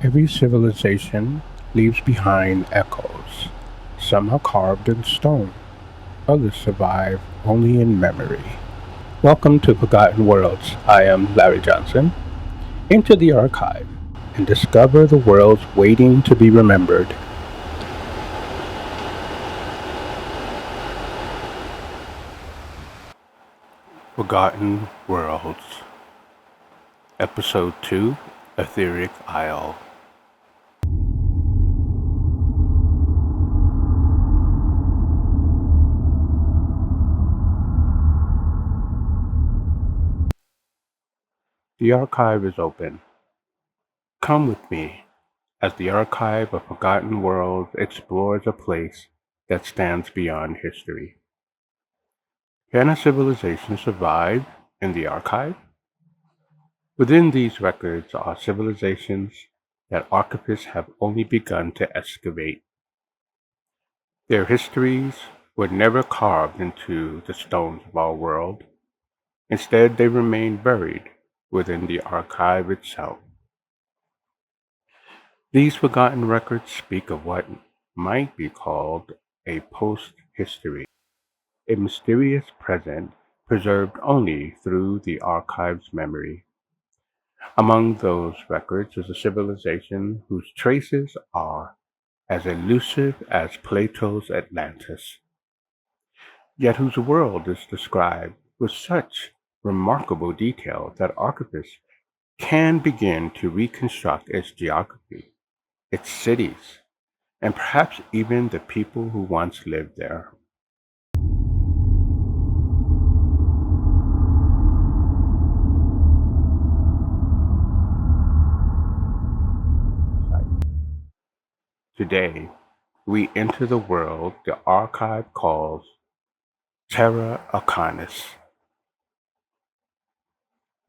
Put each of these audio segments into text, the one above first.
Every civilization leaves behind echoes. Some are carved in stone, others survive only in memory. Welcome to Forgotten Worlds. I am Larry Johnson. Enter the archive and discover the worlds waiting to be remembered. Forgotten Worlds, Episode 2, Aethyric Isle. The archive is open. Come with me as the archive of Forgotten Worlds explores a place that stands beyond history. Can a civilization survive in the archive? Within these records are civilizations that archivists have only begun to excavate. Their histories were never carved into the stones of our world. Instead, they remain buried within the archive itself. These forgotten records speak of what might be called a post-history, a mysterious present preserved only through the archive's memory. Among those records is a civilization whose traces are as elusive as Plato's Atlantis, yet whose world is described with such remarkable detail that archivists can begin to reconstruct its geography, its cities, and perhaps even the people who once lived there. Today, we enter the world the archive calls Terra Arcanis.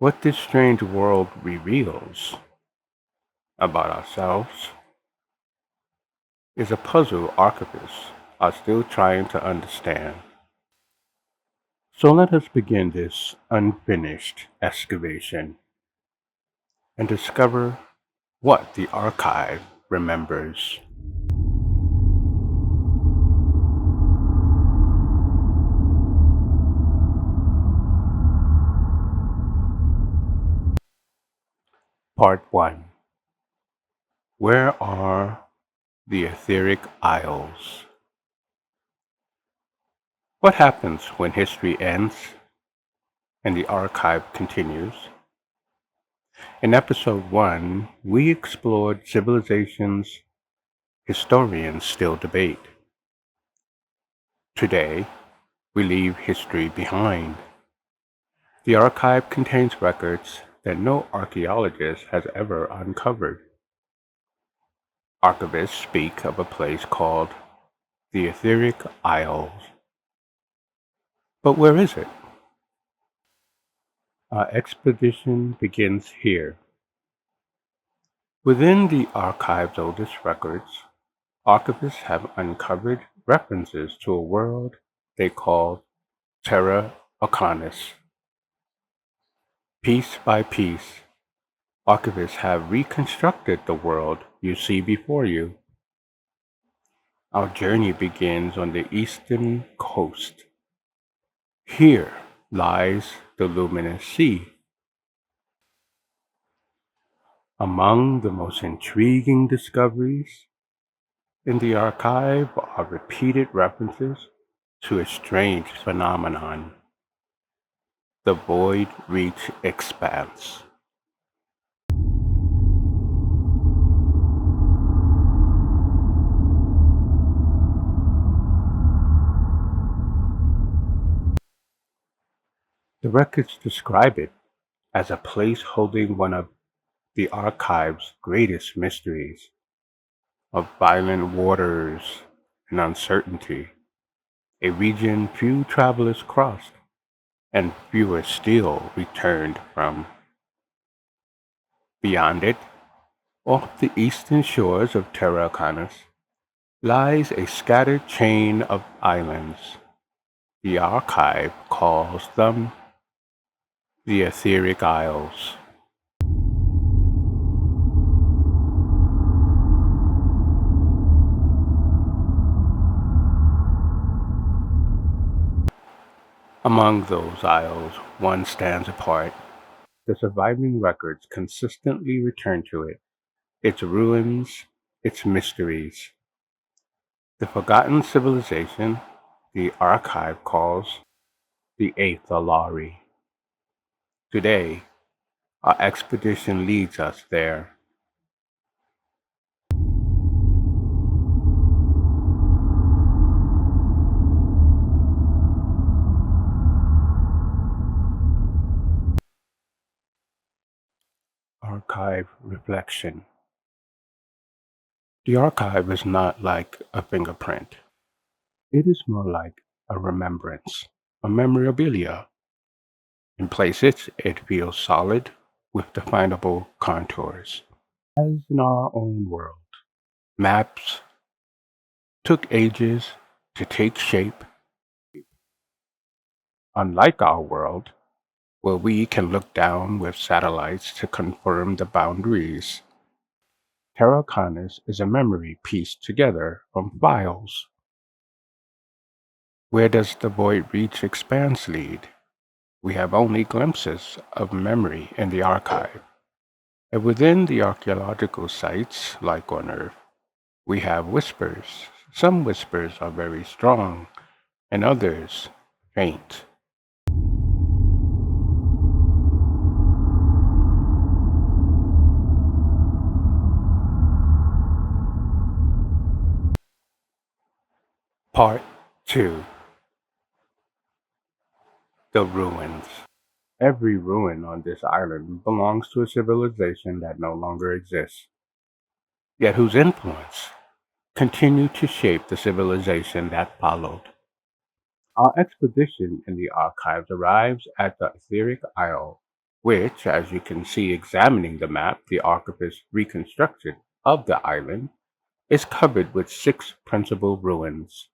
What this strange world reveals about ourselves is a puzzle archivists are still trying to understand. So let us begin this unfinished excavation and discover what the archive remembers. Part 1. Where are the Aethyric Isles? What happens when history ends and the archive continues? In episode 1, we explored civilizations historians still debate. Today, we leave history behind. The archive contains records that no archaeologist has ever uncovered. Archivists speak of a place called the Aethyric Isles. But where is it? Our expedition begins here. Within the archive's oldest records, archivists have uncovered references to a world they call Terra Arcanis. Piece by piece, archivists have reconstructed the world you see before you. Our journey begins on the eastern coast. Here lies the luminous sea. Among the most intriguing discoveries in the archive are repeated references to a strange phenomenon, the void reach expanse. The records describe it as a place holding one of the archive's greatest mysteries, of violent waters and uncertainty, a region few travelers crossed and fewer still returned from. Beyond it, off the eastern shores of Terra Arcanis, lies a scattered chain of islands. The archive calls them the Aetheric Isles. Among those isles, one stands apart. The surviving records consistently return to it, its ruins, its mysteries. The forgotten civilization the archive calls the Aethyric. Today, our expedition leads us there. Archive reflection. The archive is not like a fingerprint. It is more like a remembrance, a memorabilia. In places, it feels solid with definable contours. As in our own world, maps took ages to take shape. Unlike our world, where we can look down with satellites to confirm the boundaries, Terra Arcanis is a memory pieced together from files. Where does the void reach expanse lead? We have only glimpses of memory in the archive. And within the archaeological sites, like on Earth, we have whispers. Some whispers are very strong, and others faint. Part 2. The Ruins. Every ruin on this island belongs to a civilization that no longer exists, yet whose influence continued to shape the civilization that followed. Our expedition in the archives arrives at the Aethyric Isle, which, as you can see examining the map the archivist reconstructed of the island, is covered with six principal ruins.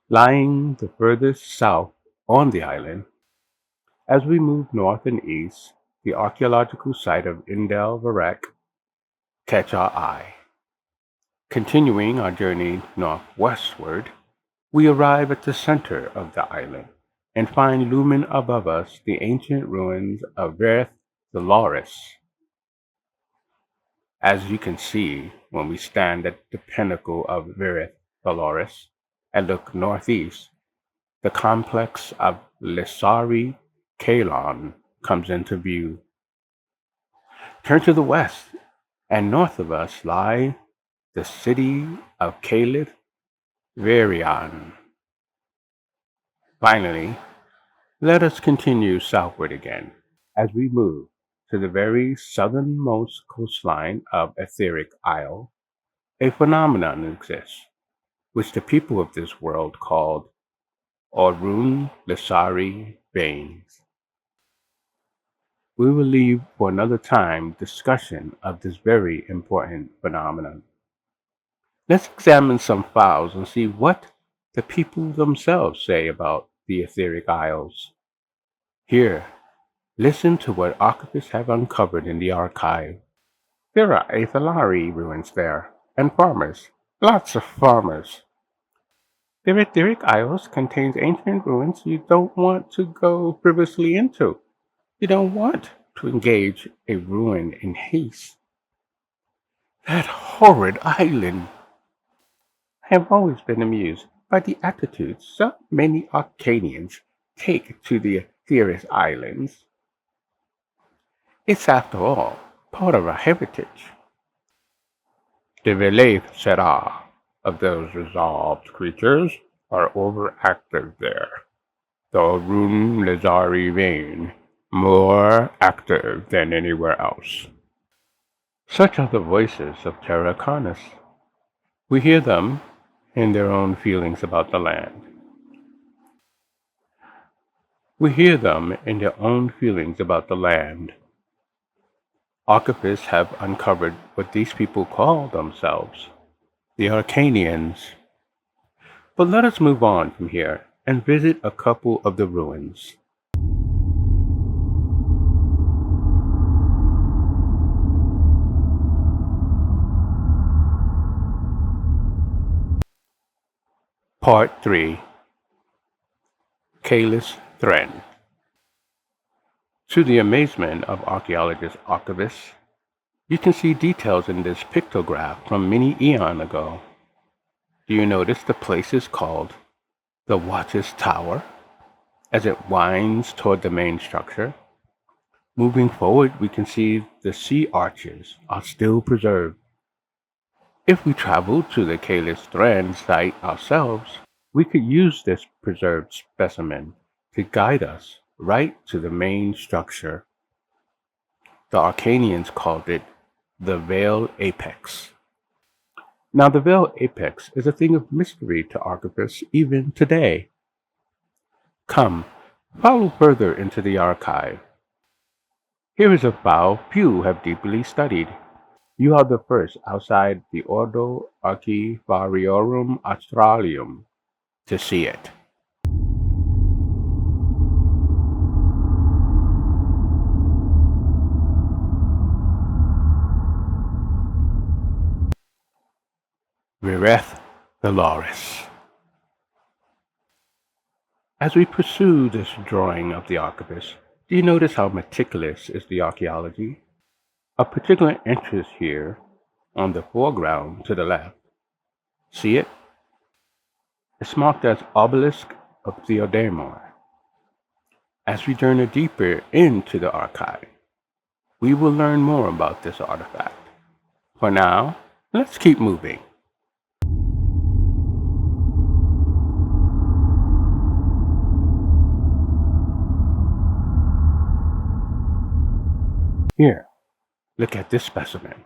Lying the furthest south on the island, as we move north and east, the archaeological site of Indel Varak catch our eye. Continuing our journey northwestward, we arrive at the center of the island and find looming above us the ancient ruins of Verith Dolores. As you can see when we stand at the pinnacle of Verith Dolores and look northeast, the complex of Lissari Kalon comes into view. Turn to the west, and north of us lie the city of Caled Varian. Finally, let us continue southward again as we move to the very southernmost coastline of Aetheric Isle. A phenomenon exists, which the people of this world called Orun Lissari Veins. We will leave for another time discussion of this very important phenomenon. Let's examine some files and see what the people themselves say about the Etheric Isles. Here, listen to what archivists have uncovered in the archive. There are Aethyric ruins there, and farmers, lots of farmers. The Etheric Isles contains ancient ruins you don't want to go frivolously into. You don't want to engage a ruin in haste. That horrid island! I have always been amused by the attitude so many Arcadians take to the Aetheric Islands. It's, after all, part of our heritage. The relief Serra of those resolved creatures are overactive there. The Rune Lazari vein more active than anywhere else. Such are the voices of Terra Arcanis. We hear them in their own feelings about the land. We hear them in their own feelings about the land. Archivists have uncovered what these people call themselves, the Arcanians. But let us move on from here and visit a couple of the ruins. Part 3. Caelus Thren. To the amazement of archaeologist archivists, you can see details in this pictograph from many eons ago. Do you notice the place is called the Watch's Tower as it winds toward the main structure? Moving forward, we can see the sea arches are still preserved. If we travel to the Caelus Thren site ourselves, we could use this preserved specimen to guide us right to the main structure. The Arcanians called it the Veil Apex. Now, the Veil Apex is a thing of mystery to archivists even today. Come, follow further into the archive. Here is a file few have deeply studied. You are the first outside the Ordo Archivariorum Australium to see it. Vireth Valaris. As we pursue this drawing of the archivist, do you notice how meticulous is the archaeology? Of particular interest here on the foreground to the left. See it? It's marked as Obelisk of Theodemar. As we journey deeper into the archive, we will learn more about this artifact. For now, let's keep moving. Here, look at this specimen.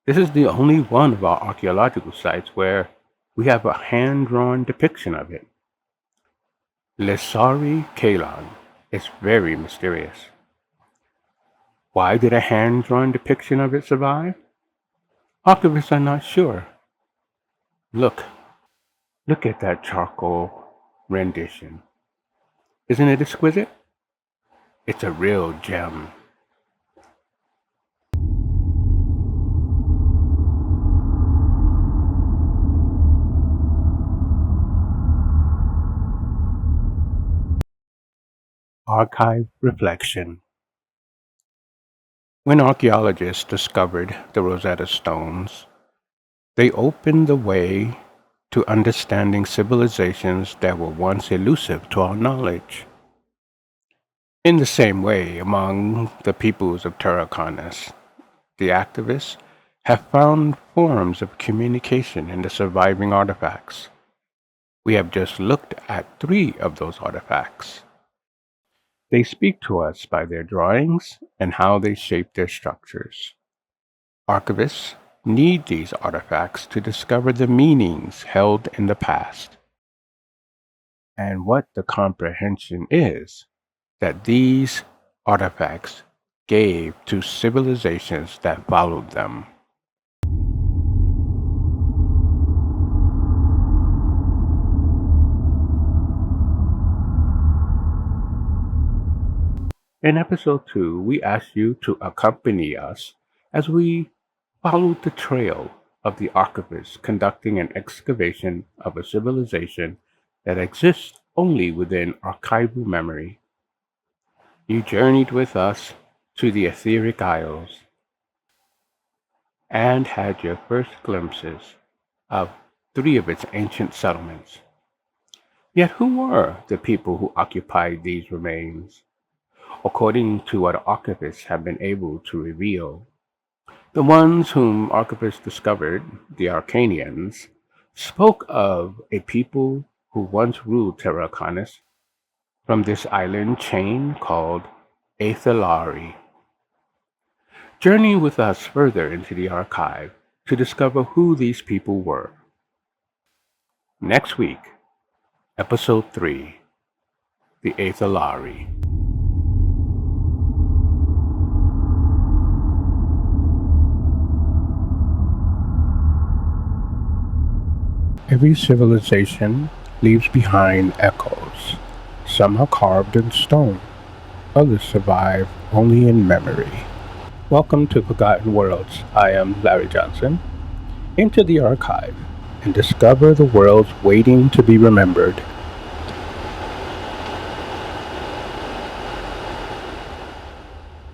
This is the only one of our archaeological sites where we have a hand-drawn depiction of it. Lesari Kalon is very mysterious. Why did a hand-drawn depiction of it survive? Archivists are not sure. Look at that charcoal rendition. Isn't it exquisite? It's a real gem. Archive Reflection. When archaeologists discovered the Rosetta Stones, they opened the way to understanding civilizations that were once elusive to our knowledge. In the same way, among the peoples of Terra Arcanis, the activists have found forms of communication in the surviving artifacts. We have just looked at 3 of those artifacts. They speak to us by their drawings and how they shape their structures. Archivists need these artifacts to discover the meanings held in the past and what the comprehension is that these artifacts gave to civilizations that followed them. In episode 2, we asked you to accompany us as we followed the trail of the archivists conducting an excavation of a civilization that exists only within archival memory. You journeyed with us to the Aethyric Isles and had your first glimpses of 3 of its ancient settlements. Yet who were the people who occupied these remains? According to what archivists have been able to reveal, the ones whom archivists discovered, the Arcanians, spoke of a people who once ruled Terra Arcanis from this island chain called Aethyric. Journey with us further into the archive to discover who these people were. Next week, Episode 3, The Aethyric. Every civilization leaves behind echoes. Some are carved in stone, others survive only in memory. Welcome to Forgotten Worlds. I am Larry Johnson. Enter the archive and discover the worlds waiting to be remembered.